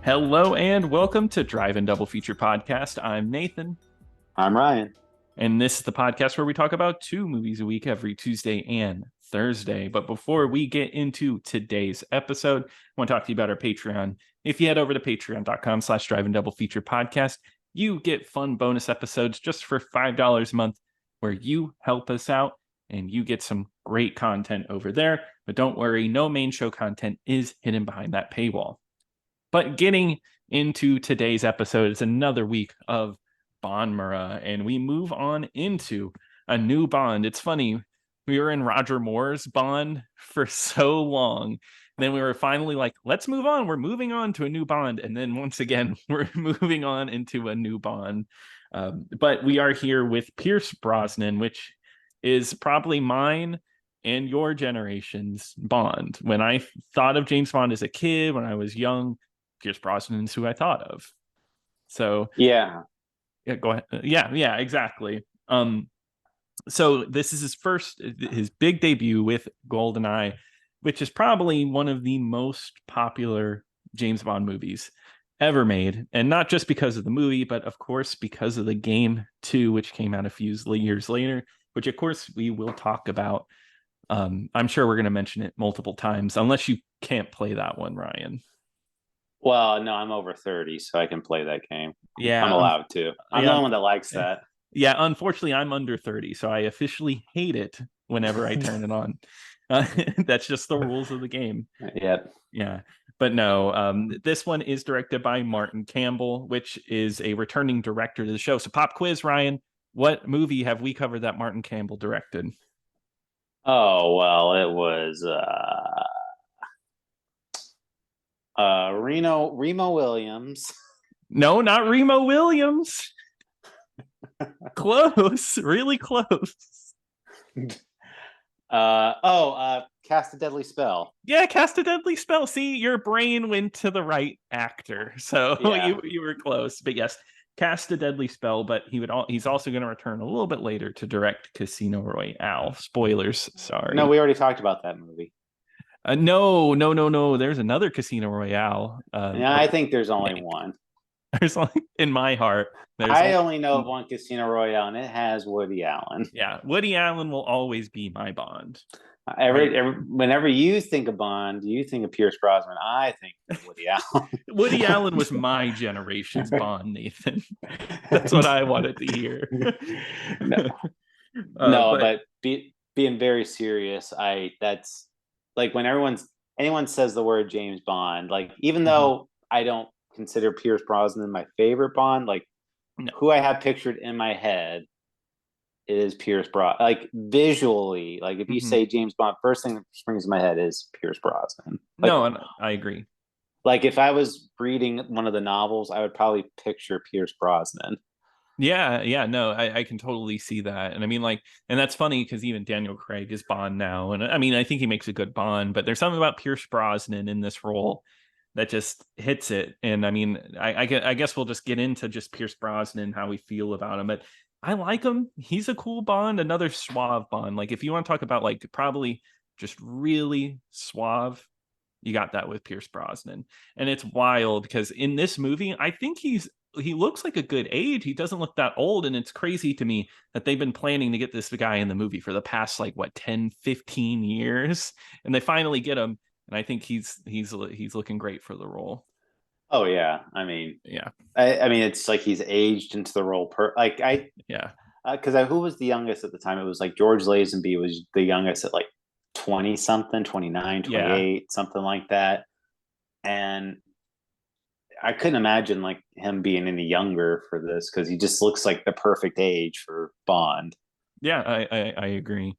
Hello and welcome to Drive and Double Feature Podcast. I'm Nathan. I'm Ryan. And this is the podcast where we talk about 2 movies a week every Tuesday and Thursday. But before we get into today's episode, I want to talk to you about our Patreon. If you head over to patreon.com/Drive and Double Feature Podcast, you get fun bonus episodes just for $5 a month where you help us out and you get some great content over there. But don't worry, no main show content is hidden behind that paywall. But getting into today's episode, it's another week of Bondmara, and we move on into a new Bond. It's funny, we were in Roger Moore's Bond for so long. Then we were finally like, let's move on. We're moving on to a new Bond. And then once again, we're moving on into a new Bond. But we are here with Pierce Brosnan, which is probably mine and your generation's Bond. When I thought of James Bond as a kid, when I was young, Pierce Brosnan is who I thought of. So yeah, go ahead. Yeah, exactly. So this is his big debut with Goldeneye, which is probably one of the most popular James Bond movies ever made, and not just because of the movie, but of course because of the game 2, which came out a few years later, which of course we will talk about. I'm sure we're going to mention it multiple times, unless you can't play that one, Ryan. Well, no, I'm over 30, so I can play that game. Yeah, I'm allowed to. I'm the only one that likes that. Yeah, unfortunately, I'm under 30, so I officially hate it whenever I turn it on. That's just the rules of the game. Yeah. But no, this one is directed by Martin Campbell, which is a returning director to the show. So pop quiz, Ryan, what movie have we covered that Martin Campbell directed? Oh, well, it was Remo Williams. No, not Remo Williams. Close, really close. Cast a Deadly Spell. Yeah, Cast a Deadly Spell. See, your brain went to the right actor, so yeah. you were close. But yes, Cast a Deadly Spell. But he's also going to return a little bit later to direct Casino Royale. Spoilers, sorry. No, we already talked about that movie. No. There's another Casino Royale. I think there's only one. There's only, in my heart. I only know of one Casino Royale, and it has Woody Allen. Yeah, Woody Allen will always be my Bond. Whenever you think of Bond, you think of Pierce Brosnan. I think of Woody Allen. Woody Allen was my generation's Bond, Nathan. That's what I wanted to hear. But being very serious, that's like when anyone says the word James Bond, like even though I don't consider Pierce Brosnan my favorite Bond, like who I have pictured in my head is Pierce Brosnan. Like visually, like if you say James Bond, first thing that springs to my head is Pierce Brosnan. Like, no, I agree. Like if I was reading one of the novels, I would probably picture Pierce Brosnan. Yeah, no, I can totally see that. And I mean, like, and that's funny because even Daniel Craig is Bond now. And I mean, I think he makes a good Bond, but there's something about Pierce Brosnan in this role that just hits it. And I mean, I guess we'll just get into just Pierce Brosnan, how we feel about him. But I like him. He's a cool Bond, another suave Bond. Like if you want to talk about like probably just really suave, you got that with Pierce Brosnan. And it's wild because in this movie, I think he looks like a good age. He doesn't look that old. And it's crazy to me that they've been planning to get this guy in the movie for the past 10, 15 years. And they finally get him. And I think he's looking great for the role. Oh yeah, I mean, yeah. I mean, it's like he's aged into the role. Because who was the youngest at the time? It was like George Lazenby was the youngest at like 20 something, 29, 28, something like that. And I couldn't imagine like him being any younger for this because he just looks like the perfect age for Bond. Yeah, I agree.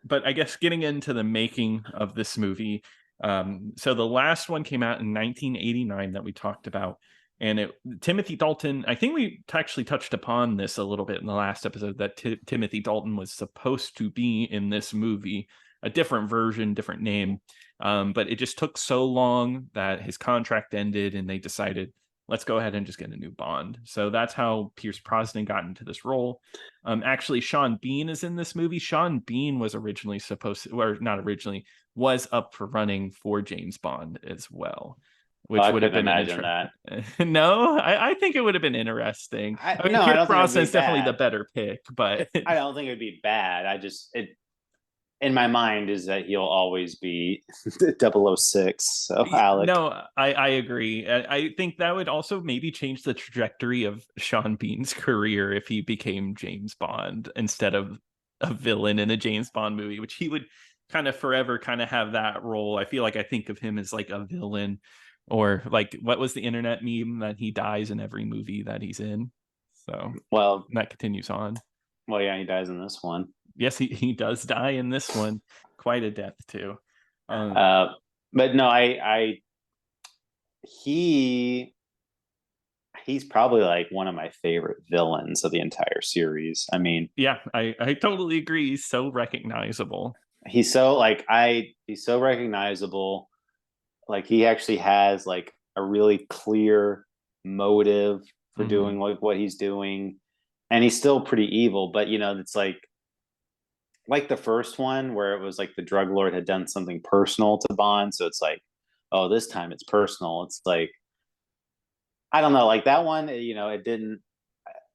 But I guess getting into the making of this movie, so the last one came out in 1989 that we talked about, and Timothy Dalton, I think we actually touched upon this a little bit in the last episode, that Timothy Dalton was supposed to be in this movie, a different version, different name, but it just took so long that his contract ended and they decided, let's go ahead and just get a new Bond. So that's how Pierce Brosnan got into this role. Actually, Sean Bean is in this movie. Sean Bean was was up for running for James Bond as well. Oh, which I would have couldn't been an imagine intro. that. No, I think it would have been interesting. I mean, No, I Pierce don't think it would Brosnan's be definitely the bad. better pick, but I don't think it would be bad. I just it in my mind is that he'll always be 006. So Alec. no, I agree. I think that would also maybe change the trajectory of Sean Bean's career if he became James Bond instead of a villain in a James Bond movie, which he would kind of forever kind of have that role. I feel like I think of him as like a villain, or like what was the internet meme that he dies in every movie that he's in. So Well, that continues on. well, yeah, he dies in this one. Yes, he does die in this one. Quite a death too. Uh, but no, he he's probably like one of my favorite villains of the entire series. I mean, yeah, I totally agree. He's so recognizable. he's so recognizable. Like he actually has like a really clear motive for Mm-hmm. doing like what he's doing, and he's still pretty evil. But it's like the first one where it was like the drug lord had done something personal to Bond, so it's like, oh, this time it's personal. It's like I don't know, like that one, it didn't,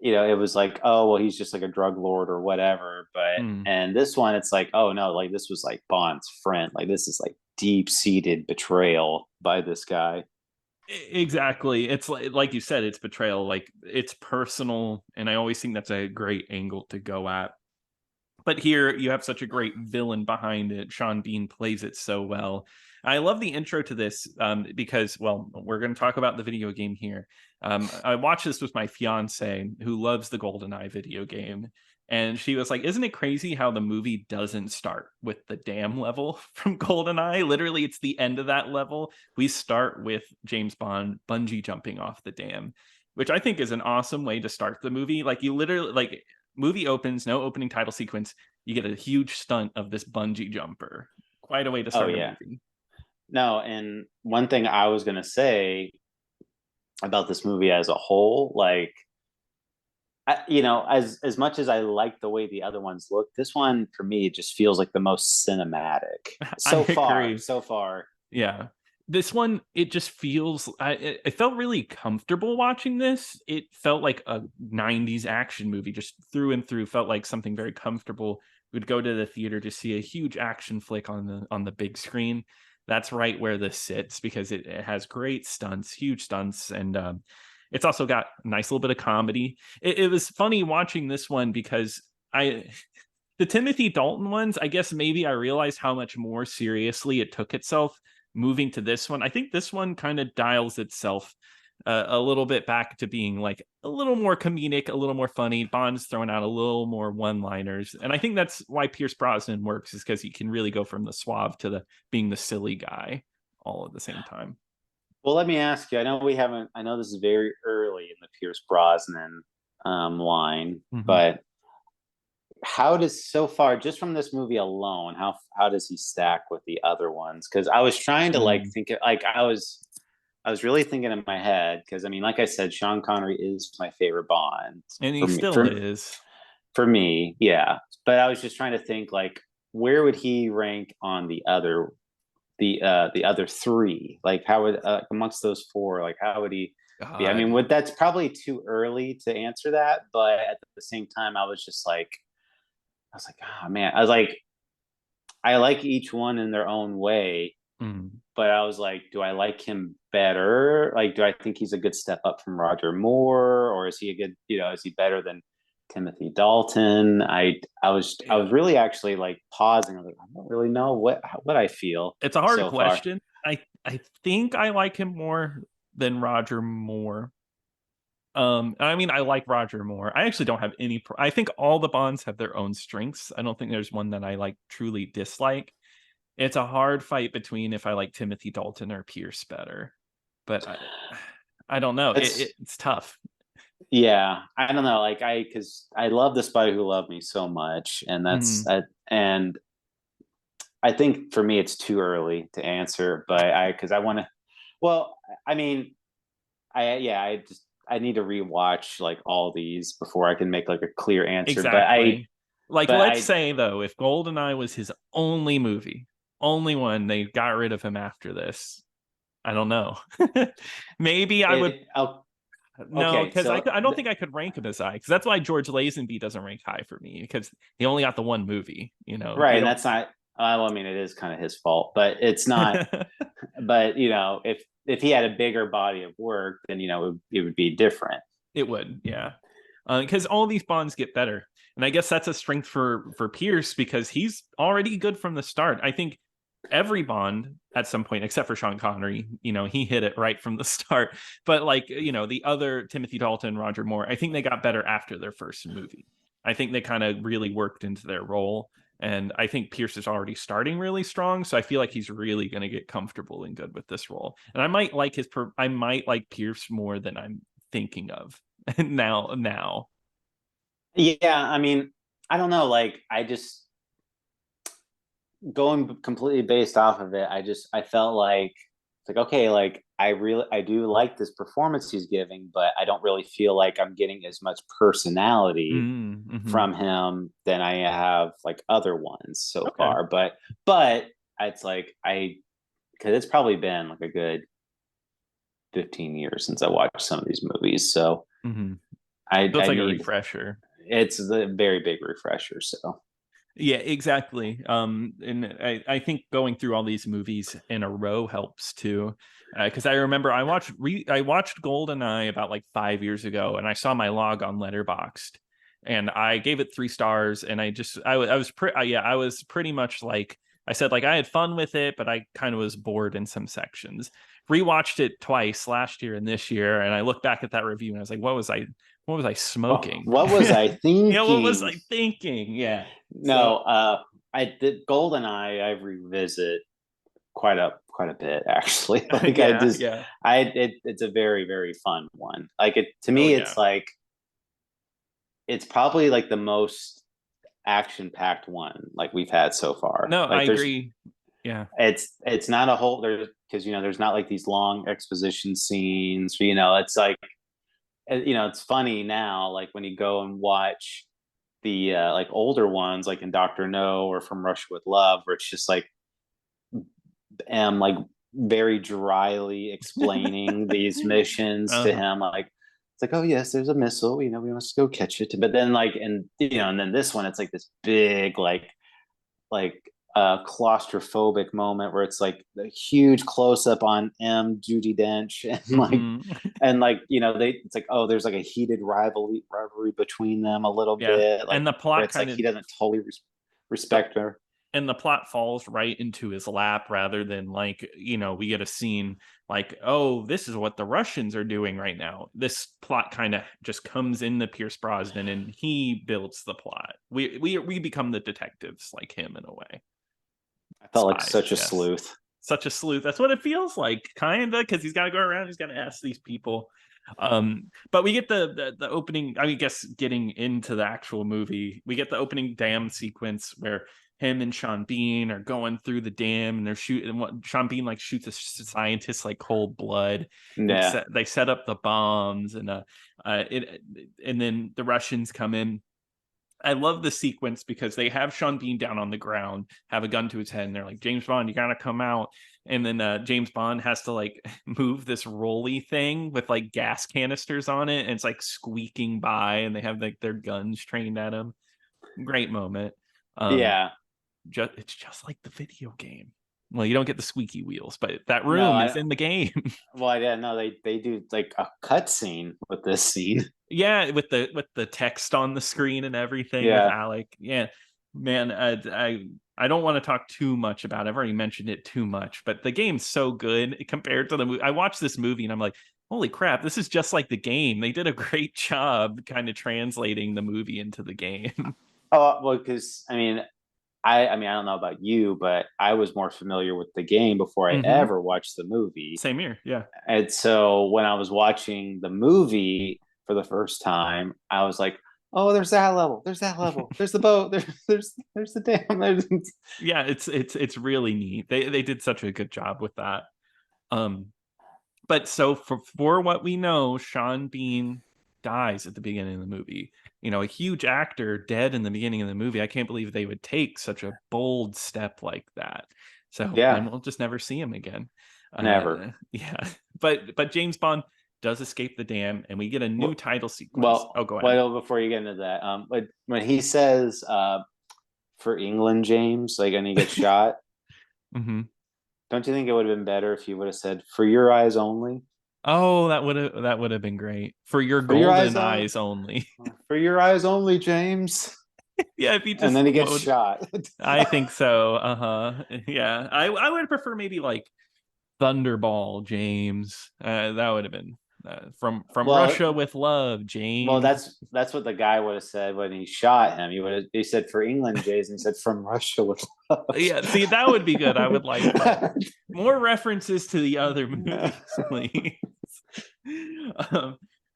it was like, oh, well, he's just like a drug lord or whatever. But Mm. and this one, it's like, oh no, like this was like Bond's friend. Like this is like deep seated betrayal by this guy. Exactly. It's like you said, it's betrayal. Like it's personal, and I always think that's a great angle to go at. But here you have such a great villain behind it. Sean Bean plays it so well. I love the intro to this because, well, we're going to talk about the video game here. I watched this with my fiance who loves the Goldeneye video game. And she was like, isn't it crazy how the movie doesn't start with the dam level from Goldeneye? Literally, it's the end of that level. We start with James Bond bungee jumping off the dam, which I think is an awesome way to start the movie. Like, you literally, like, movie opens, no opening title sequence. You get a huge stunt of this bungee jumper. Quite a way to Oh start a yeah. movie. No, and one thing I was gonna say about this movie as a whole, like as much as I like the way the other ones look, this one for me just feels like the most cinematic I so far. agree. So far, Yeah. This one, it just feels, it felt really comfortable watching this. It felt like a 90s action movie, just through and through, felt like something very comfortable. We'd go to the theater to see a huge action flick on the big screen. That's right where this sits because it has great stunts, huge stunts, and it's also got a nice little bit of comedy. It was funny watching this one because the Timothy Dalton ones, I guess maybe I realized how much more seriously it took itself moving to this one. I think this one kind of dials itself a little bit back to being like a little more comedic, a little more funny. Bond's throwing out a little more one-liners, and I think that's why Pierce Brosnan works, is because he can really go from the suave to the being the silly guy all at the same time. well, let me ask you. I know we haven't. I know this is very early in the Pierce Brosnan line, Mm-hmm. but how does so far just from this movie alone, how does he stack with the other ones? Because I was trying to like Mm. think it like I was really thinking in my head because I mean, like I said, Sean Connery is my favorite Bond And he for me. still is. For me, yeah. But I was just trying to think like where would he rank on the other three? Like how would amongst those four, like how would he be? I mean, God. would that's probably too early to answer that, but at the same time, I was like, oh man, I like each one in their own way, Mm. but I was like, do I like him better? Like, do I think he's a good step up from Roger Moore, or is he a good, is he better than Timothy Dalton? I was really actually like pausing. I was like, I don't really know what I feel It's a hard so far. question. I think I like him more than Roger Moore. I mean, I like Roger Moore. I actually don't have any. I think all the Bonds have their own strengths. I don't think there's one that I like truly dislike. It's a hard fight between if I like Timothy Dalton or Pierce better, but I don't know. It's It's tough. Yeah, I don't know. Like because I love The Spy Who Loved Me so much, and Mm, and I think for me it's too early to answer, but because I want to. Well, I mean, I need to rewatch like all these before I can make like a clear answer. exactly. Like, But let's I say though, if Goldeneye was his only movie, only one, they got rid of him after this. I don't know. Maybe I would. No, Okay, because so I don't think I could rank him as high, because that's why George Lazenby doesn't rank high for me, because he only got the one movie. right, You and don't. that's not. Well, I mean, it is kind of his fault, but it's not. But if he had a bigger body of work, then it would be different. It would, yeah, because all these Bonds get better, and I guess that's a strength for Pierce, because he's already good from the start. I think every Bond at some point, except for Sean Connery, he hit it right from the start. But the other Timothy Dalton, Roger Moore, I think they got better after their first movie. I think they kind of really worked into their role. And I think Pierce is already starting really strong. So I feel like he's really going to get comfortable and good with this role. And I might like Pierce more than I'm thinking of now. Yeah, I mean, I don't know. Like, I just going completely based off of it. I felt like it's like, okay, like I do like this performance he's giving, but I don't really feel like I'm getting as much personality Mm-hmm. from him than I have like other ones so Okay. far. But it's like because it's probably been like a good 15 years since I watched some of these movies. So Mm-hmm. I So it's I like a need refresher. it's a very big refresher. So Yeah, exactly. And I think going through all these movies in a row helps too, because I remember I watched Goldeneye about like 5 years ago, and I saw my log on Letterboxd, and I gave it 3 stars, and I was pretty much like I said, like I had fun with it, but I kind of was bored in some sections. Rewatched it twice last year and this year, and I look back at that review and I was like, what was I smoking? what was I Yeah, what was thinking? I thinking? Yeah. So No, I did Goldeneye. I revisit quite a bit actually. Like yeah, yeah. it's a very very fun one. Like it to Oh me, yeah. it's like it's probably like the most action packed one like we've had so far. No, I Like agree. Yeah. it's not a whole there's because there's not like these long exposition scenes. It's like it's funny now like when you go and watch the like older ones like in Doctor No or From Russia with Love, where it's just like am like very dryly explaining these missions to Uh-huh. him. Like it's like, oh yes, there's a missile. We must go catch it. But then and then this one, it's like this big like claustrophobic moment where it's like a huge close up on Judy Dench and Mm-hmm. it's like, oh, there's like a heated rivalry between them a little Yeah. bit, like And the where plot it's like kind of he doesn't totally respect her. and the plot falls right into his lap, rather than like, we get a scene like, oh, this is what the Russians are doing right now. This plot kind of just comes into Pierce Brosnan, and he builds the plot. We become the detectives like him in a way. I felt like Spies, such a yes. sleuth. Such a sleuth. That's what it feels like, kind of, because he's got to go around. He's got to ask these people. But we get the opening. I guess getting into the actual movie, we get the opening dam sequence where him and Sean Bean are going through the dam, and they're shooting. What Sean Bean like shoots a scientist like cold blood. Yeah. They set up the bombs, and then the Russians come in. I love the sequence because they have Sean Bean down on the ground, have a gun to his head, and they're like, James Bond, you gotta come out. And then James Bond has to like move this rolly thing with like gas canisters on it, and it's like squeaking by, and they have like their guns trained at him. Great moment. Um, Yeah. it's just like the video game. Well, you don't get the squeaky wheels, but that No, room is in the game. well, I didn't know they do like a cut scene with this scene. Yeah, with the text on the screen and everything with Yeah. Alec. Yeah, man, I don't want to talk too much about it. I've already mentioned it too much, but the game's so good compared to the movie. I watched this movie and I'm like, holy crap, this is just like the game. They did a great job kind of translating the movie into the game. Oh, well, because I don't know about you, but I was more familiar with the game before I Mm-hmm. ever watched the movie. Same here. Yeah. And so when I was watching the movie for the first time, I was like, "Oh, there's that level. There's that level. There's the boat. There's the dam." Yeah, it's really neat. They did such a good job with that. Um, but so for what we know, Sean Bean dies at the beginning of the movie. A huge actor dead in the beginning of the movie. I can't believe they would take such a bold step like that. So Yeah. then we'll just never see him again. Never. Yeah, but James Bond does escape the dam, and we get a new title sequence. Well, go ahead. Well, before you get into that, when he says for England, James, like, and he gets shot, Mm-hmm. don't you think it would have been better if he would have said "for your eyes only"? Oh, that would have been great. For your For your golden eyes only. For your eyes only, James. Yeah, if he just And then he gets shot. I think so. Yeah, I would prefer maybe like Thunderball, James. That would have been from Russia with love, James. Well, that's what the guy would have said when he shot him. He said for England, James, and he said from Russia with love. Yeah, see, that would be good. I would like that. More references to the other movies, please.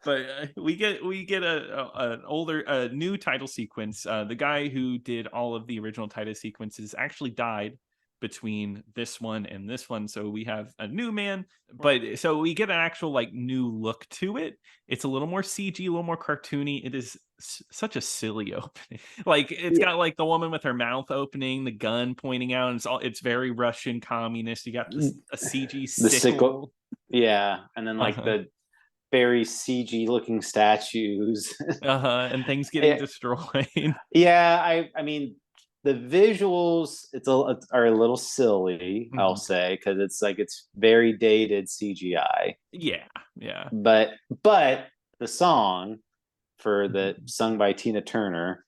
But we get a new title sequence. The guy who did all of the original title sequences actually died between this one and this one, so we have a new man, but so we get an actual like new look to it. It's a little more CG, a little more cartoony. It is such a silly opening. Like it's got like the woman with her mouth opening, the gun pointing out, and it's very Russian communist. You got a CG sickle. Yeah, and then like the very CG looking statues and things getting destroyed. Yeah, I mean, the visuals are a little silly, I'll say, because it's very dated CGI. Yeah. But the song sung by Tina Turner,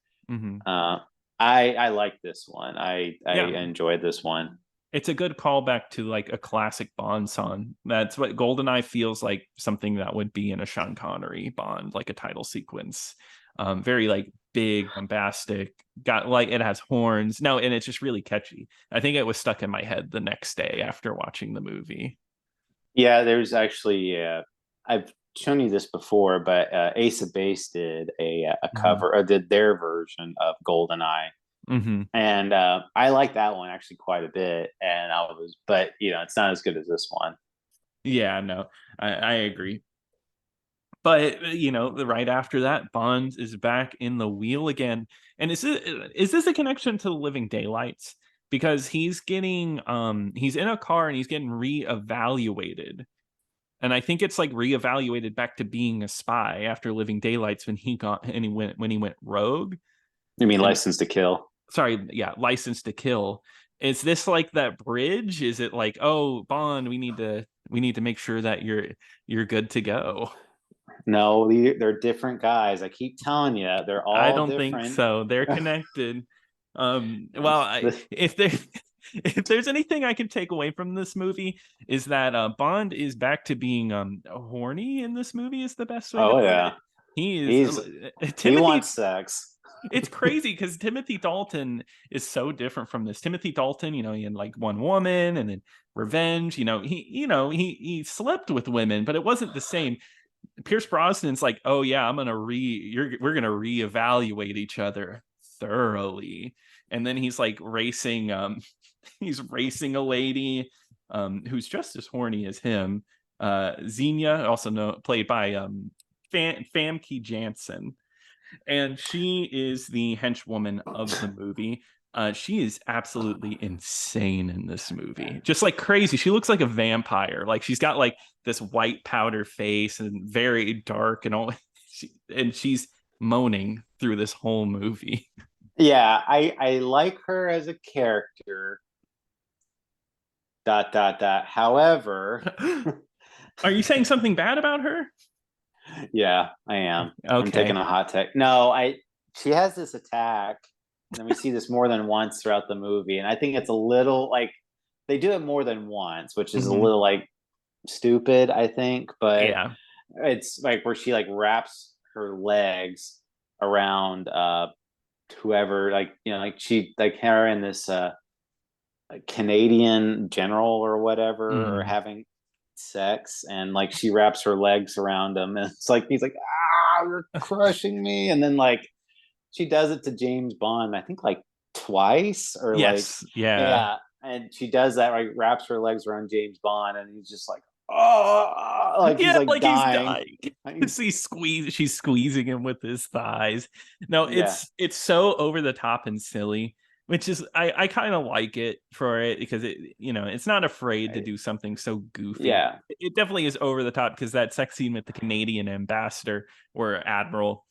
I like this one. I enjoyed this one. It's a good callback to like a classic Bond song. That's what Goldeneye feels like, something that would be in a Sean Connery Bond, like a title sequence. Very like big, bombastic, got like it has horns. No, and it's just really catchy. I think it was stuck in my head the next day after watching the movie. Yeah, there's actually I've shown you this before, but Ace of Base did a cover, or did their version of Goldeneye. And I like that one actually quite a bit, but it's not as good as this one. Yeah, no, I agree. But right after that, Bond is back in the wheel again. And is this a connection to the Living Daylights? Because he's getting he's in a car and he's getting reevaluated. And I think it's like reevaluated back to being a spy after Living Daylights when he went rogue. You mean License to Kill? Sorry, yeah, License to Kill. Is this like that bridge? Is it like, oh, Bond, we need to make sure that you're good to go? No, they're different guys. I keep telling you, they're all I don't different. think so. They're connected. If there's anything I can take away from this movie, is that Bond is back to being horny in this movie. Is the best way to put it. He wants sex. It's crazy because Timothy Dalton is so different from this. Timothy Dalton, he had like one woman, and then Revenge. He slept with women, but it wasn't the same. Pierce Brosnan's like, oh yeah, we're gonna reevaluate each other thoroughly, and then he's like racing. He's racing a lady who's just as horny as him. Xenia, also played by Famke Janssen. And she is the henchwoman of the movie. She is absolutely insane in this movie. Just like crazy. She looks like a vampire. Like she's got like this white powder face and very dark and all. And she's moaning through this whole movie. Yeah, I like her as a character. ... However, are you saying something bad about her? Yeah, I am. Okay. I'm taking a hot take. No, she has this attack, and we see this more than once throughout the movie, and I think it's a little like they do it more than once, which is a little like stupid, I think. But yeah, it's like where she like wraps her legs around whoever, like she like her and this Canadian general or whatever are having sex, and like she wraps her legs around him, and it's like he's like, you're crushing me, and then like she does it to James Bond, I think like twice, or yeah, and she does that, like wraps her legs around James Bond, and he's just like, like he's like dying. She's squeezing him with his thighs. No, it's so over the top and silly. which is I kind of like it for it because it's not afraid to do something so goofy. Yeah. It definitely is over the top because that sex scene with the Canadian ambassador or admiral,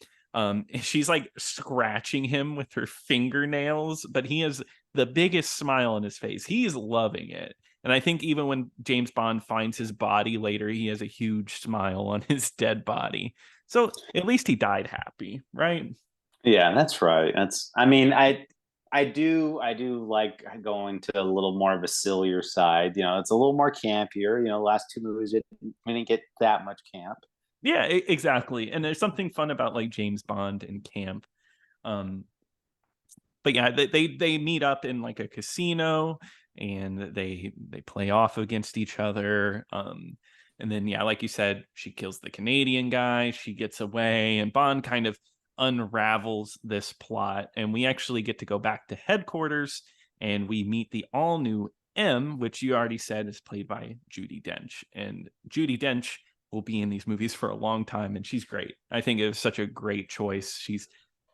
she's like scratching him with her fingernails, but he has the biggest smile on his face. He's loving it. And I think even when James Bond finds his body later, he has a huge smile on his dead body. So at least he died happy, right? Yeah, that's right. I mean, I do like going to a little more of a sillier side. It's a little more campier. Last two movies we didn't get that much camp. Yeah, exactly. And there's something fun about like James Bond and camp. Um, but yeah, they meet up in like a casino and they play off against each other. And then yeah, like you said, she kills the Canadian guy, she gets away, and Bond kind of unravels this plot. And we actually get to go back to headquarters and we meet the all new M, which you already said is played by Judi Dench. And Judi Dench will be in these movies for a long time, and she's great. I think it was such a great choice. She's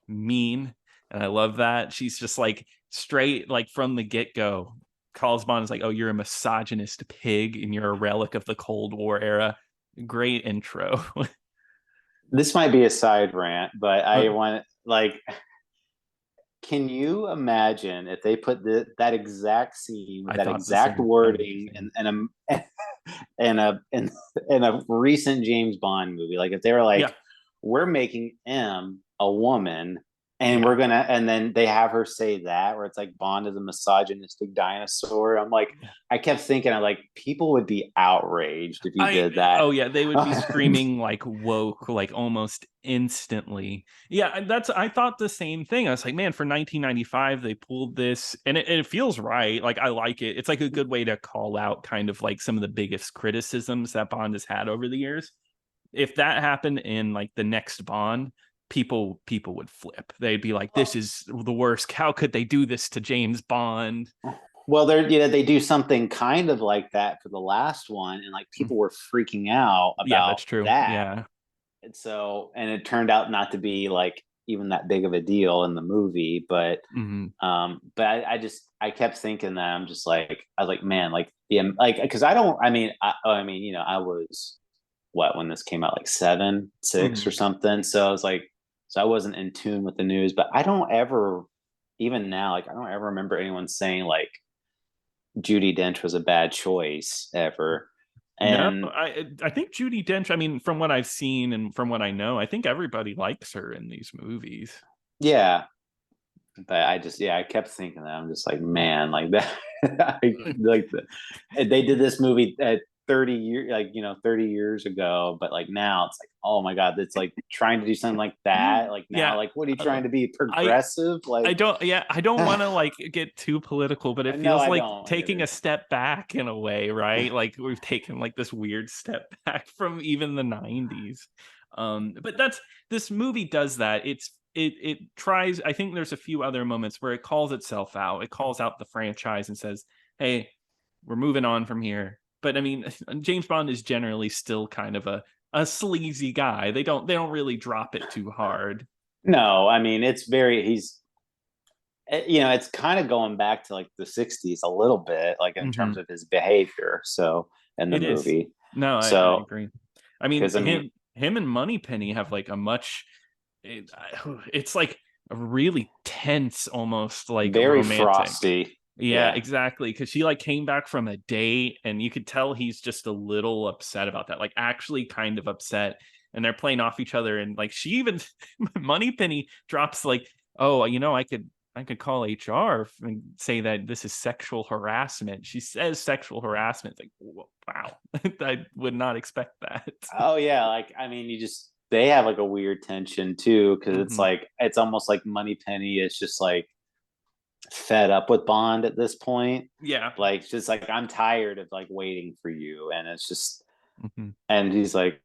mean, and I love that. She's just like straight, like from the get-go, calls Bond is like, oh, you're a misogynist pig and you're a relic of the Cold War era. Great intro. This might be a side rant, but I Okay. want like, can you imagine if they put that exact scene with I that thought the exact same wording thing. in a recent James Bond movie? Like if they were Yeah. like, we're making M a woman, and Yeah. and then they have her say that, where it's like Bond is a misogynistic dinosaur. I'm like, I kept thinking, I'm like, people would be outraged if you did that. Oh yeah, they would be screaming like woke like almost instantly. Yeah, I thought the same thing. I was like, man, for 1995 they pulled this and it feels right. Like I like it. It's like a good way to call out kind of like some of the biggest criticisms that Bond has had over the years. If that happened in like the next Bond, people would flip. They'd be like, this is the worst. How could they do this to James Bond? Well, they do something kind of like that for the last one, and like people were freaking out Yeah, about that's true. that. Yeah. And it turned out not to be like even that big of a deal in the movie. Mhm. But I kept thinking that I was like, man, like like because I don't, I mean, I was what when this came out, like 7, 6 or Mhm. something. So I was like, so I wasn't in tune with the news, but I don't ever, even now, like I don't ever remember anyone saying like Judi Dench was a bad choice ever. No, And I think Judi Dench, I mean, from what I've seen and from what I know, I think everybody likes her in these movies. yeah, but I kept thinking that. I'm just like, man, like that, like they did this movie at 30 years, like 30 years ago, but like now it's like, oh my god, it's like trying to do something like that. Like now, Yeah. like what are you uh, trying to be, I progressive? I Like, don't yeah, I don't want to like get too political, but it no, feels I like don't taking a either. step back in a way, right? Like we've taken like this weird step back from even the 90s. But that's this movie does that. It tries, I think there's a few other moments where it calls itself out. It calls out the franchise and says, "Hey, we're moving on from here." But I mean, James Bond is generally still kind of a sleazy guy. They don't really drop it too hard. No, I mean it's kind of going back to like the 60s a little bit, like in terms Mhm. of his behavior. So in the It is. movie, No, I so agree. I mean, because I mean, him and Moneypenny have like a much it's like a really tense, almost like very romantic. frosty. Yeah, Yeah. exactly. Because she like came back from a date, and you could tell he's just a little upset about that, like actually kind of upset. And they're playing off each other, and like she even Moneypenny drops like, "Oh, I could call HR and say that this is sexual harassment." She says sexual harassment. It's like, wow, I would not expect that. Oh yeah, like I mean, they have like a weird tension too, because it's Mhm. like it's almost like Moneypenny is just like fed up with Bond at this point. Yeah. Like just like, I'm tired of like waiting for you, and it's just, Mhm. and he's like,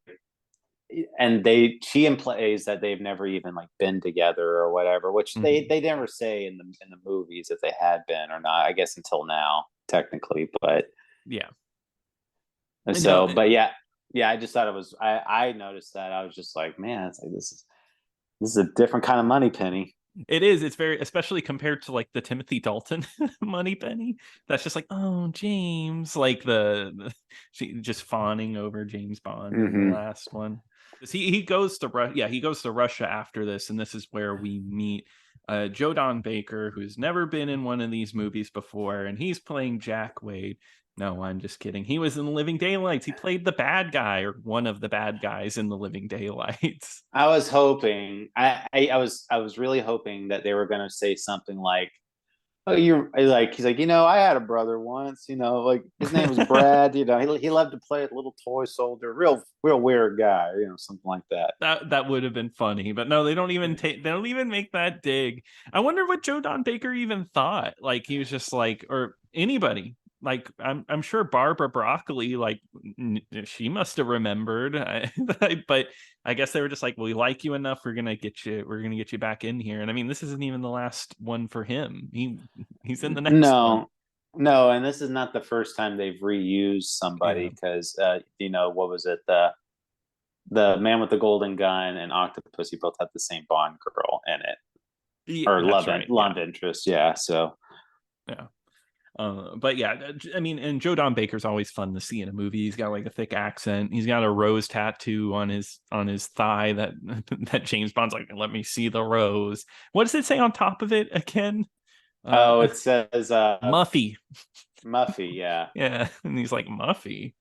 and she implies that they've never even like been together or whatever, which they Mhm. they never say in the movies if they had been or not, I guess, until now technically. But Yeah. No, so, but yeah, I just thought it was, I noticed that. I was just like, man, it's like this is a different kind of Money Penny. It is. It's very, especially compared to like the Timothy Dalton Moneypenny. That's just like, oh, James, like she just fawning over James Bond in the last one. Because he goes to he goes to Russia after this, and this is where we meet Joe Don Baker, who's never been in one of these movies before, and he's playing Jack Wade. No, I'm just kidding. He was in The Living Daylights. He played the bad guy, or one of the bad guys in The Living Daylights. I was hoping, I was really hoping that they were going to say something like, "Oh, you're like," he's like, I had a brother once, like his name was Brad, he loved to play a little toy soldier, real weird guy, something like that. That would have been funny, but no, they don't even make that dig. I wonder what Joe Don Baker even thought. Like he was just like, or anybody. Like I'm sure Barbara Broccoli, like she must have remembered, but I guess they were just like, well, we like you enough, we're gonna get you back in here. And I mean, this isn't even the last one for him. He's in the next one. No, and this is not the first time they've reused somebody, because what was it, the Man with the Golden Gun and Octopussy both had the same Bond girl in it, or love interest, yeah. So yeah. But yeah, I mean, and Joe Don Baker's always fun to see in a movie. He's got like a thick accent. He's got a rose tattoo on his thigh that that James Bond's like, let me see the rose. What does it say on top of it again? It says Muffy. Muffy, yeah. Yeah, and he's like, Muffy.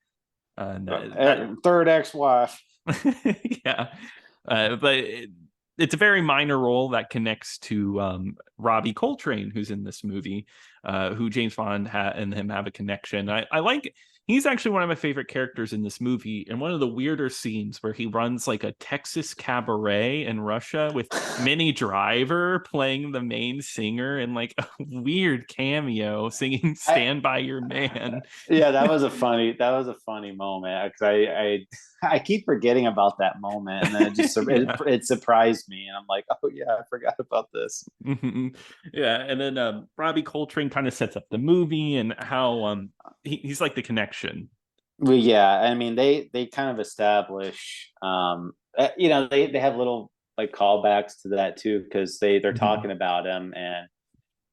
Third ex-wife. Yeah, but it's a very minor role that connects to Robbie Coltrane, who's in this movie, who James Bond and him have a connection. I like. He's actually one of my favorite characters in this movie, and one of the weirder scenes where he runs like a Texas cabaret in Russia with Minnie Driver playing the main singer and like a weird cameo singing "Stand by Your Man." Yeah, that was a funny moment, because I keep forgetting about that moment, and then it just it surprised me, and I'm like, oh yeah, I forgot about this. Yeah, and then Robbie Coltrane kind of sets up the movie and how he's like the connection. Well, yeah, I mean they kind of establish, they have little like callbacks to that too, because they're talking about him, and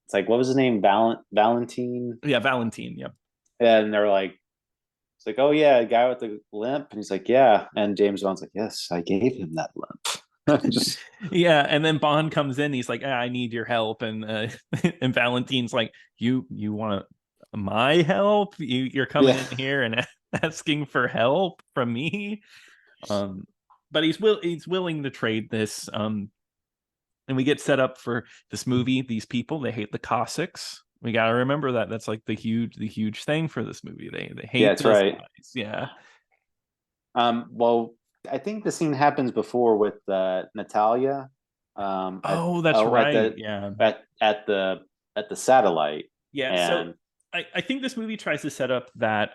it's like, what was his name, Valentine? Yeah, Valentine. Yep. And they're like, it's like, oh yeah, a guy with the limp, and he's like, yeah, and James Bond's like, yes, I gave him that limp. Just yeah, and then Bond comes in, he's like, I need your help, and and Valentine's like, you want my help? You're coming in here and asking for help from me. But he's willing to trade this. And we get set up for this movie. These people, they hate the Cossacks. We got to remember that. That's like the huge thing for this movie. They hate. Yeah, that's right. Guys. Yeah. Well, I think the scene happens before with Natalia. That's right. At the satellite. Yeah. And so I think this movie tries to set up that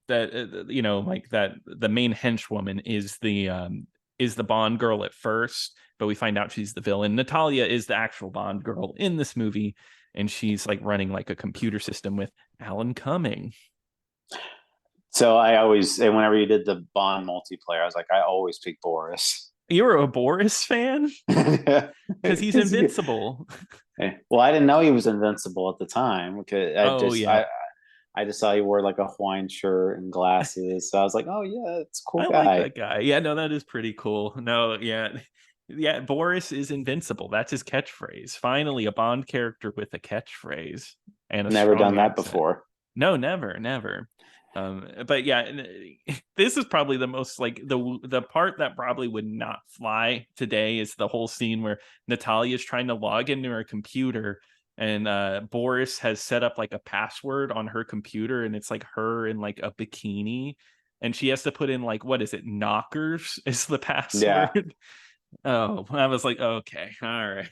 like that the main henchwoman is the Bond girl at first, but we find out she's the villain. Natalia is the actual Bond girl in this movie, and she's like running like a computer system with Alan Cumming. So whenever you did the Bond multiplayer, I was like, I always pick Boris. You were a Boris fan? Because he's invincible. Well, I didn't know he was invincible at the time. Okay, I just saw he wore like a Hawaiian shirt and glasses. So I was like, oh yeah, it's a cool guy. I like that guy. Yeah, no, that is pretty cool. No, yeah. Yeah, Boris is invincible. That's his catchphrase. Finally, a Bond character with a catchphrase. And never done that before. No, never. But yeah, this is probably the most like the part that probably would not fly today is the whole scene where Natalia is trying to log into her computer, and Boris has set up like a password on her computer, and it's like her in like a bikini, and she has to put in like, what is it, knockers is the password. Yeah. Oh, I was like, okay, all right.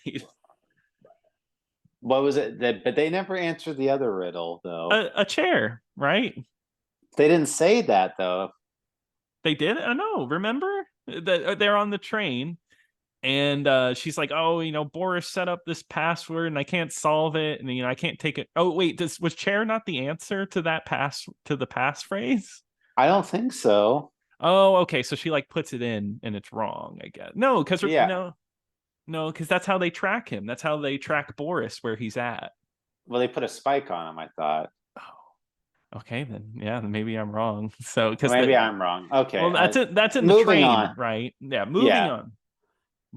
What was it? But they never answered the other riddle though. A chair, right? They didn't say that though. They did? I know. Remember that they're on the train, and she's like, "Oh, Boris set up this password, and I can't solve it, and I can't take it." Oh, wait, was chair not the answer to that passphrase? I don't think so. Oh, okay. So she like puts it in, and it's wrong. I guess no, because No, because that's how they track him. That's how they track Boris where he's at. Well, they put a spike on him, I thought. Oh, okay, then yeah, maybe I'm wrong. So Or because maybe I'm wrong. Okay. well, that's in the Moving train, on. right? Yeah, moving Yeah. on.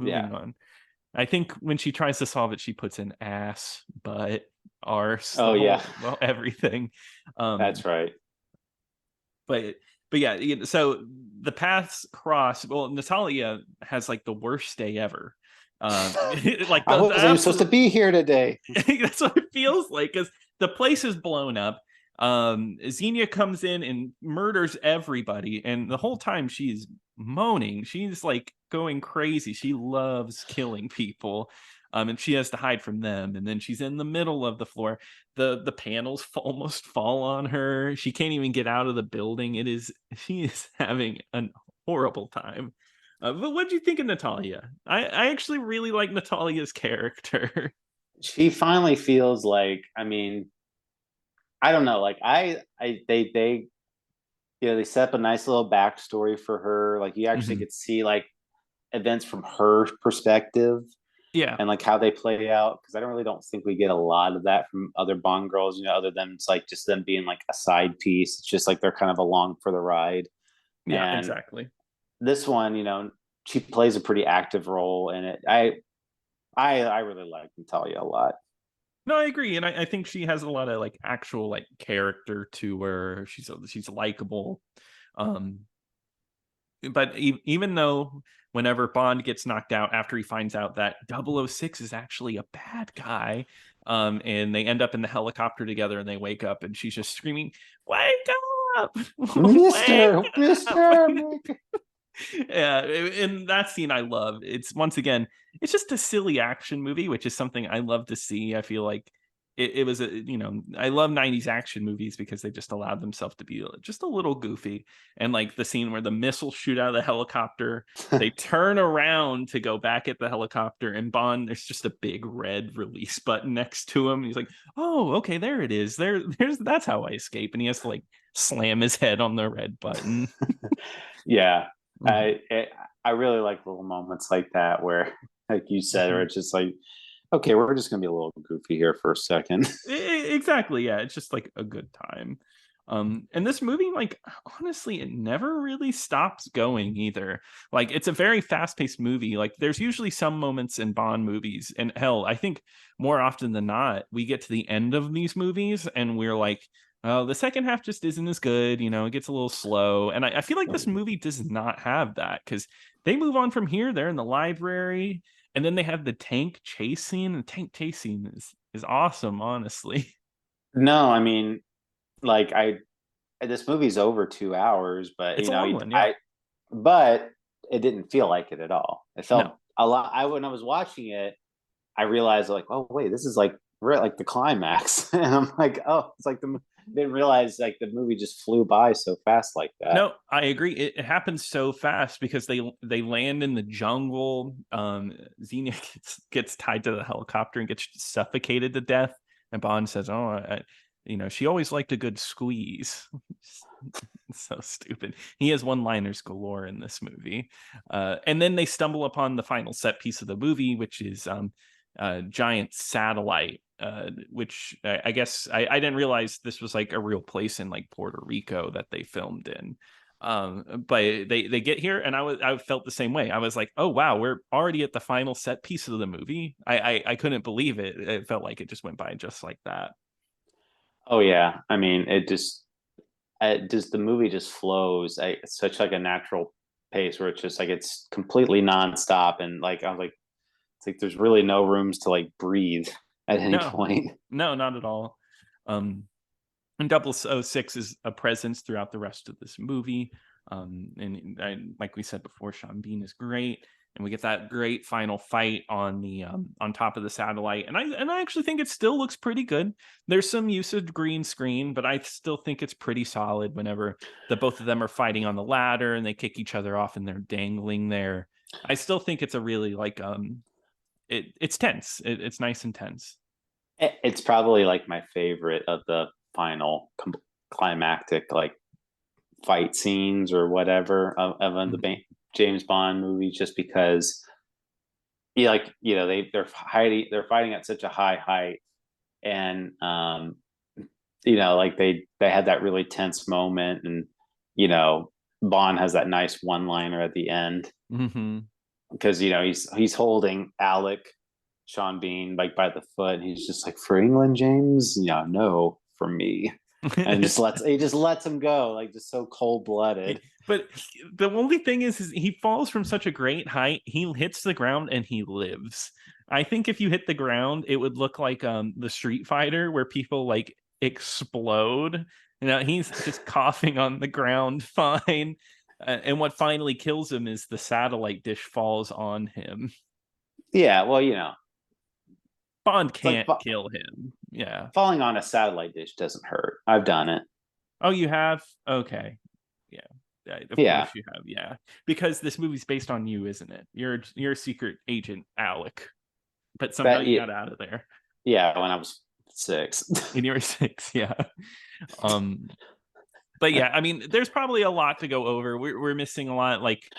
Yeah. Moving on. I think when she tries to solve it, she puts in ass, butt, arse, Oh, the yeah. whole everything. That's right. But but yeah, so the paths cross. Well, Natalia has like the worst day ever. Like I the wasn't even supposed to absolute be here today. that's what it feels like because the place is blown up. Xenia comes in and murders everybody, and the whole time she's moaning. She's like going crazy. She loves killing people. And she has to hide from them. And then she's in the middle of the floor. The panels almost fall on her. She can't even get out of the building. She is having a horrible time. But what do you think of Natalia? I actually really like Natalia's character. She finally feels like, I mean, I don't know, like they they set up a nice little backstory for her. Like you actually Mhm. get to see like events from her perspective Yeah. and like how they play out. Because I don't think we get a lot of that from other Bond girls, other than it's like just them being like a side piece. It's just like they're kind of along for the ride. Yeah, And exactly. this one, she plays a pretty active role in it. I really like Natalia a lot. No, I agree, and I think she has a lot of like actual like character to her. She's likable, um, but even though whenever Bond gets knocked out after he finds out that 006 is actually a bad guy, and they end up in the helicopter together and they wake up and she's just screaming, "Wake up! Wake Mister, up!" Mister. Yeah, in that scene I love. It's once again, it's just a silly action movie, which is something I love to see. I feel like it was I love 90s action movies because they just allowed themselves to be just a little goofy. And like the scene where the missiles shoot out of the helicopter, they turn around to go back at the helicopter, and Bond, there's just a big red release button next to him. He's like, "Oh, okay, there it is. There's that's how I escape." And he has to like slam his head on the red button. Yeah, Mhm. I really like little moments like that where, like you said, where Mhm. it's just like, okay, we're just gonna be a little goofy here for a second. Exactly, yeah, it's just like a good time. And this movie, like, honestly, it never really stops going either. Like, it's a very fast-paced movie. Like, there's usually some moments in Bond movies, and hell, I think more often than not, we get to the end of these movies and we're like, oh, the second half just isn't as good, it gets a little slow. And I feel like this movie does not have that because they move on from here, they're in the library, and then they have the tank chase scene. The tank chase scene is awesome, honestly. No, I mean, like this movie's over 2 hours, but It's a long one, yeah. but it didn't feel like it at all. It No, felt a lot. When I was watching it, I realized like, oh wait, this is like like the climax, and I'm like, oh, it's like didn't realize like the movie just flew by so fast like that. no, I agree. It happens so fast because they land in the jungle. Xenia gets tied to the helicopter and gets suffocated to death. And Bond says, "Oh, she always liked a good squeeze." So stupid. He has one-liners galore in this movie. And then they stumble upon the final set piece of the movie, which is a giant satellite, which I guess I didn't realize this was like a real place in like Puerto Rico that they filmed in. But they get here, and I felt the same way. I was like, oh wow, we're already at the final set piece of the movie. I couldn't believe it. It felt like it just went by just like that. Oh yeah, I mean, just the movie just flows at such like a natural pace where it's just like it's completely nonstop, and like I was like, it's like there's really no rooms to like breathe at any No, point. no, not at all. Um, and 006 is a presence throughout the rest of this movie. Like we said before, Sean Bean is great, and we get that great final fight on the on top of the satellite. And I actually think it still looks pretty good. There's some use of green screen, but I still think it's pretty solid. Whenever the both of them are fighting on the ladder and they kick each other off and they're dangling there, I still think it's a really like it's tense. It's nice and tense. It's probably like my favorite of the final climactic like fight scenes or whatever of the Mhm. James Bond movies, just because yeah, like they're fighting at such a high height, and like they had that really tense moment, and you know, Bond has that nice one liner at the end Mm-hmm. because he's holding Alec, Sean Bean, like by the foot, and he's just like, for England, James, yeah, no, for me, and he just lets him go, like just so cold blooded. But the only thing is he falls from such a great height. He hits the ground and he lives. I think if you hit the ground, it would look like the Street Fighter where people like explode. He's just coughing on the ground fine. And what finally kills him is the satellite dish falls on him. Yeah, well, Bond it's like can't kill him. Yeah. falling on a satellite dish doesn't hurt. I've done it. Oh, you have? Okay. Yeah. Of Yeah, course you have. Yeah. Because this movie's based on you, isn't it? You're a secret agent, Alec. But somehow that you got out of there. yeah, when I was 6. And you were 6, yeah. Um but yeah, I mean, there's probably a lot to go over. We're missing a lot, like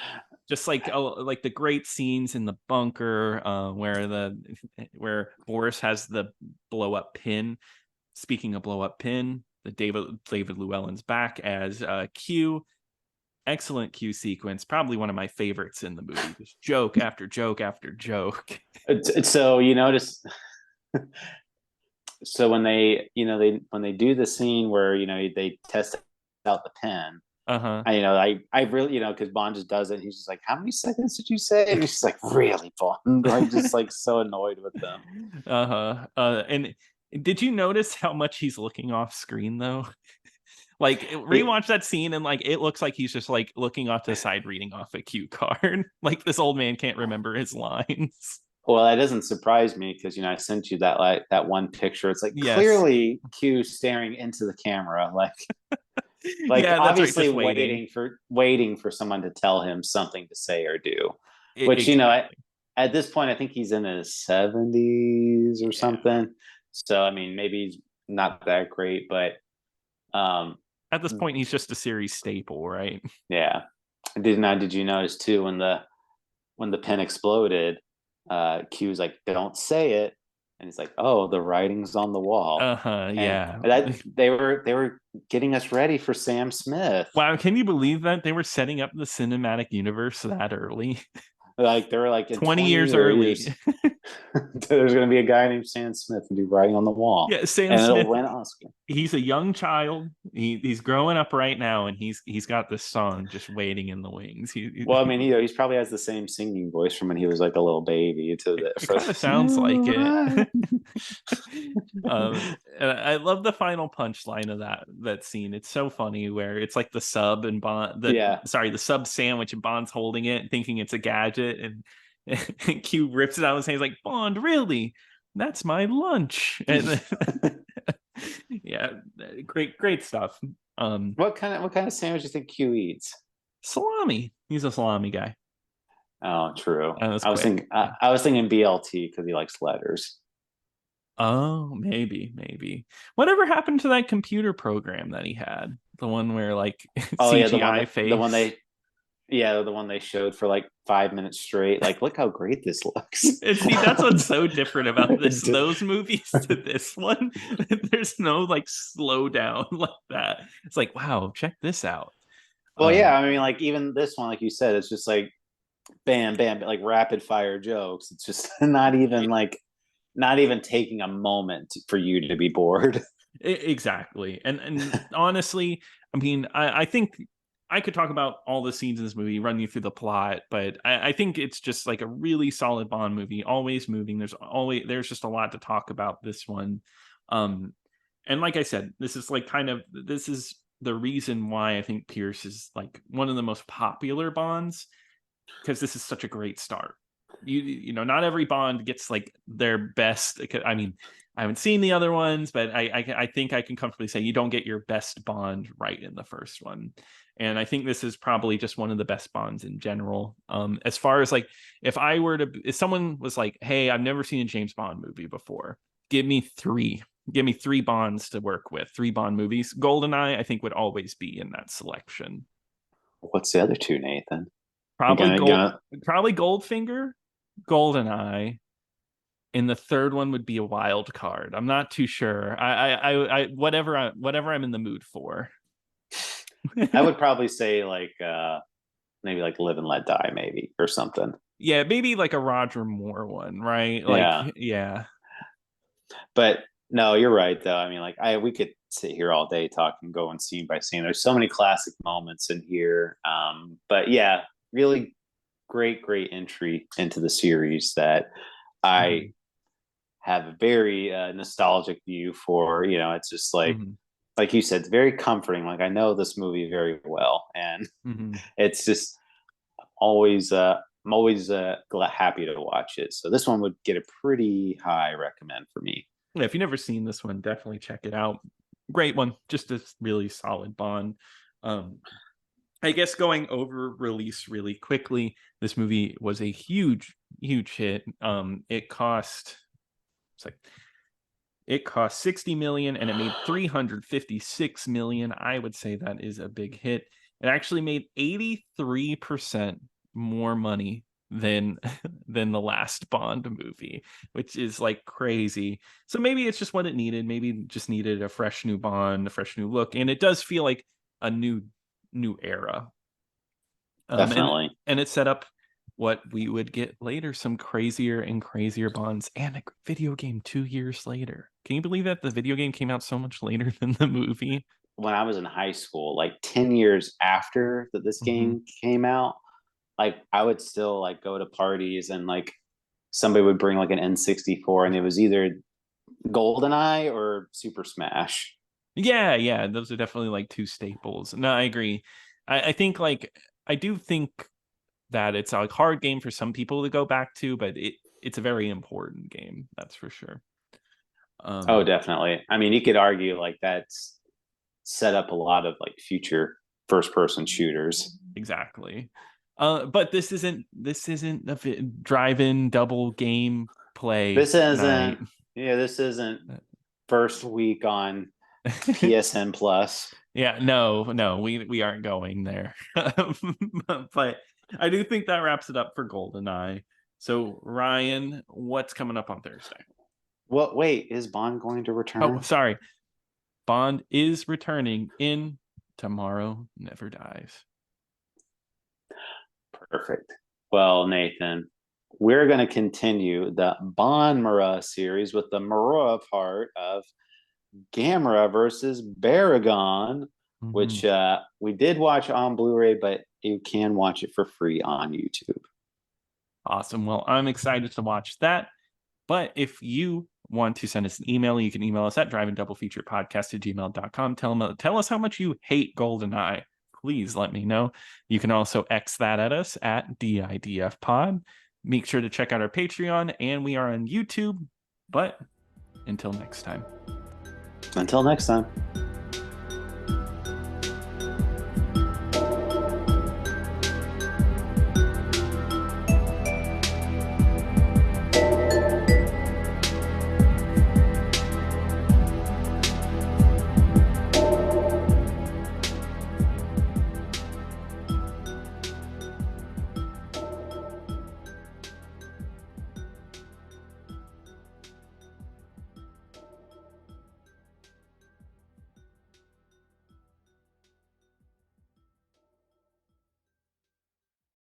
just like the great scenes in the bunker, where Boris has the blow up pin. Speaking of blow up pin, the David Llewellyn's back as Q. Excellent Q sequence, probably one of my favorites in the movie. Just joke after joke after joke. So you notice, so when they do the scene where they test out the pen, Uh-huh. I really, because Bond just does it. He's just like, how many seconds did you say? And he's just like, really, Bond? I'm just like so annoyed with them. Uh-huh. And did you notice how much he's looking off screen though? Like rewatch that scene and like it looks like he's just like looking off to the side reading off a cue card. Like this old man can't remember his lines. Well, that doesn't surprise me because I sent you that one picture. It's like Yes. clearly Q staring into the camera, like Yeah, that's right, obviously just waiting. waiting for someone to tell him something to say or do. Which Exactly. at this point I think he's in his 70s or Yeah. something. So I mean maybe he's not that great, but um At this point, he's just a series staple, right? yeah. Did you notice too when the pen exploded, Q's like, don't say it. And it's like, oh, the writing's on the wall. Uh-huh, And yeah. that they were getting us ready for Sam Smith. Wow, can you believe that they were setting up the cinematic universe that early? Like they were like in 20 20 years early. years, there's going to be a guy named Sam Smith to do writing on the wall, Yeah, Sam and it'll Smith, win Oscar. he's a young child. He's growing up right now, and he's got this song just waiting in the wings. Well, I mean, he's probably has the same singing voice from when he was like a little baby to the it for kind of sounds like it. And I love the final punchline of that scene. It's so funny where it's like the sub and Bond, yeah. the sub sandwich and Bond's holding it, thinking it's a gadget, and Q rips it out and says like, Bond, really? That's my lunch. And yeah, great stuff. What kind of sandwich do you think Q eats? Salami. He's a salami guy. Oh, true. That was I was quick. thinking I was thinking BLT because he likes letters. Oh, maybe. Whatever happened to that computer program that he had? The one where like Oh yeah, CGI face. the one they showed for like 5 minutes straight. Like, look how great this looks. And see, that's what's so different about those movies to this one. There's no like slow down like that. It's like, wow, check this out. Well, yeah, I mean, like even this one, like you said, it's just like bam, bam, like rapid fire jokes. It's just not even taking a moment for you to be bored. Exactly. And honestly, I mean, I think I could talk about all the scenes in this movie, run you through the plot, but I think it's just like a really solid Bond movie, always moving. There's just a lot to talk about this one. And like I said, this is the reason why I think Pierce is like one of the most popular Bonds, because this is such a great start. Not every Bond gets like their best. I mean, I haven't seen the other ones, but I think I can comfortably say you don't get your best Bond right in the first one. And I think this is probably just one of the best Bonds in general. As far as like, if someone was like, hey, I've never seen a James Bond movie before, give me three Bonds to work with, 3 Bond movies. Goldeneye, I think, would always be in that selection. What's the other two, Nathan? Probably Goldfinger. Goldeneye, and the third one would be a wild card. I'm not too sure. I whatever I'm in the mood for. I would probably say like maybe like Live and Let Die, maybe, or something. Yeah, maybe like a Roger Moore one, right? Like, Yeah. yeah. But no, you're right though. I mean, like we could sit here all day talking, going scene by scene. There's so many classic moments in here. But yeah, really great entry into the series that I have a very nostalgic view for. You know, it's just like you said, it's very comforting. Like I know this movie very well, and it's just always I'm always happy to watch it. So this one would get a pretty high recommend for me. Yeah, if you've never seen this one, definitely check it out. Great one, just a really solid Bond. I guess going over release really quickly, this movie was a huge hit. It cost 60 million and it made 356 million. I would say that is a big hit. It actually made 83% more money than the last Bond movie, which is like crazy. So maybe it's just what it needed. Maybe it just needed a fresh new Bond, a fresh new look, and it does feel like a new era. Definitely. And it set up what we would get later, some crazier and crazier Bonds, and a video game 2 years later. Can you believe that the video game came out so much later than the movie? When I was in high school, like 10 years after that this game came out, like I would still like go to parties and like somebody would bring like an N64 and it was either Goldeneye or Super Smash. Yeah, those are definitely like two staples. No, I agree. I think like I do think that it's a hard game for some people to go back to, but it's a very important game, that's for sure. Oh, definitely. I mean, you could argue like that's set up a lot of like future first person shooters. Exactly. But this isn't a drive-in double game play. This isn't this isn't first week on PSN Plus. Yeah, no, we aren't going there. But I do think that wraps it up for Goldeneye. So Ryan, what's coming up on Thursday? Well, wait, is Bond going to return? Oh, sorry. Bond is returning in Tomorrow Never Dies. Perfect. Well, Nathan, we're going to continue the Bond Mara series with the Mara part of Gamera versus Baragon, which we did watch on Blu-ray, but you can watch it for free on YouTube. Awesome. Well, I'm excited to watch that. But if you want to send us an email, you can email us at driveanddoublepeaturepodcast@gmail.com. Tell us how much you hate Goldeneye. Please let me know. You can also X that at us at DIDF Pod. Make sure to check out our Patreon, and we are on YouTube. But until next time. Until next time.